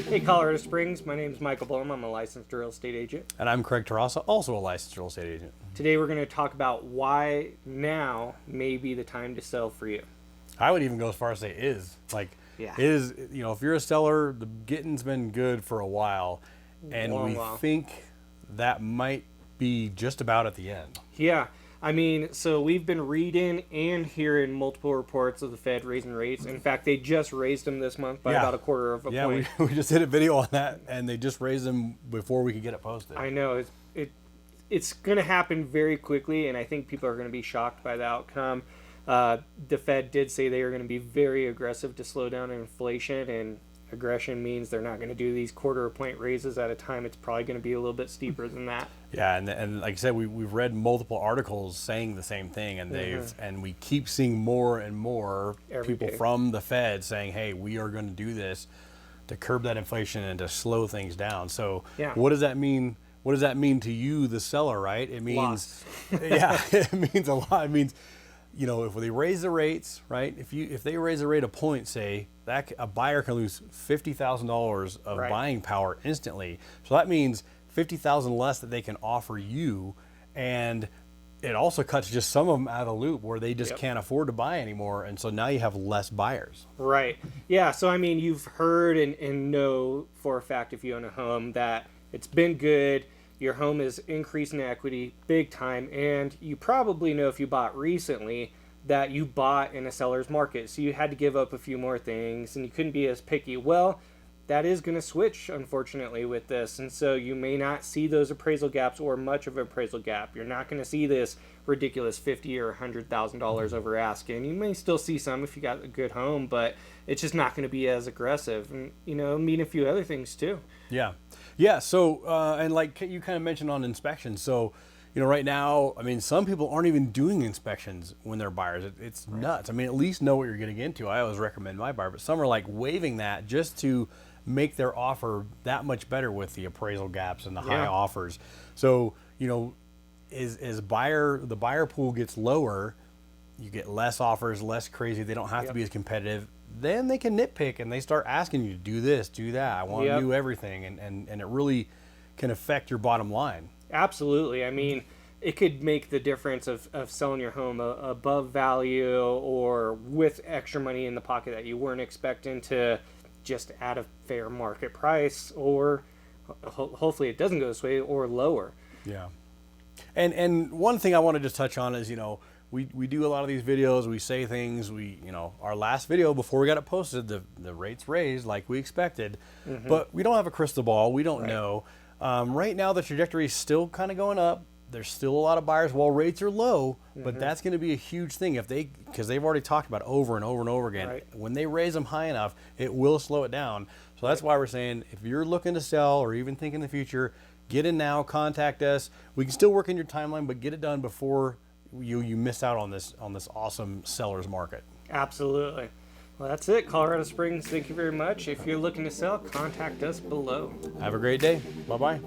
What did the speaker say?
Hey, Colorado Springs. My name is Michael Blum. I'm a licensed real estate agent. And I'm Craig Terrassa, also a licensed real estate agent. Today we're going to talk about why now may be the time to sell for you. I would even go as far as say is. Like, Yeah. it is, you know, if you're a seller, the getting's been good for a while, and we think that might be just about at the end. Yeah. I mean, so we've been reading and hearing multiple reports of the Fed raising rates. In fact, they just raised them this month by about a quarter of a point. Yeah, we just did a video on that, and they just raised them before we could get it posted. I know. It's going to happen very quickly, and I think people are going to be shocked by the outcome. The Fed did say they are going to be very aggressive to slow down inflation, and aggression means they're not going to do these quarter of point raises at a time. It's probably going to be a little bit steeper than that. Yeah, and like I said, we've read multiple articles saying the same thing, and and we keep seeing more and more people from the Fed saying, "Hey, we are going to do this to curb that inflation and to slow things down." So, what does that mean? What does that mean to you, the seller? Right? It means, it means a lot. It means, you know, if they raise the rates, right? If they raise the rate a point, say that a buyer can lose $50,000 of buying power instantly. So that means $50,000 less that they can offer you, and it also cuts just some of them out of the loop where they just can't afford to buy anymore, and so now you have less buyers. Right. Yeah. So I mean, you've heard and know for a fact if you own a home that it's been good. Your home is increasing equity big time, and you probably know if you bought recently that you bought in a seller's market, so you had to give up a few more things and you couldn't be as picky. Well, that is going to switch, unfortunately, with this, and so you may not see those appraisal gaps or much of an appraisal gap. You're not going to see this ridiculous $50,000 or $100,000 over asking. You may still see some if you got a good home, but it's just not going to be as aggressive, and you know, mean a few other things too. Yeah. So and like you kind of mentioned on inspections, so you know, right now, I mean, some people aren't even doing inspections when they're buyers. It's nuts. I mean, at least know what you're getting into. I always recommend my buyer, but some are like waiving that just to make their offer that much better with the appraisal gaps and the high offers. So, you know, the buyer pool gets lower, you get less offers, less crazy. They don't have to be as competitive. Then they can nitpick and they start asking you to do this, do that. I want to do everything, and it really can affect your bottom line. Absolutely. I mean, it could make the difference of selling your home above value or with extra money in the pocket that you weren't expecting to just at a fair market price, or hopefully it doesn't go this way, or lower. Yeah. And one thing I want to just touch on is, you know, we do a lot of these videos, we say things, you know, our last video before we got it posted, the rates raised like we expected, but we don't have a crystal ball. We don't know. Right now, the trajectory is still kind of going up. There's still a lot of buyers while rates are low, but that's going to be a huge thing because they've already talked about it over and over and over again. When they raise them high enough, it will slow it down. So that's why we're saying if you're looking to sell or even think in the future, get in now, contact us. We can still work in your timeline, but get it done before you miss out on this awesome seller's market. Absolutely. Well, that's it, Colorado Springs. Thank you very much. If you're looking to sell, contact us below. Have a great day. Bye-bye.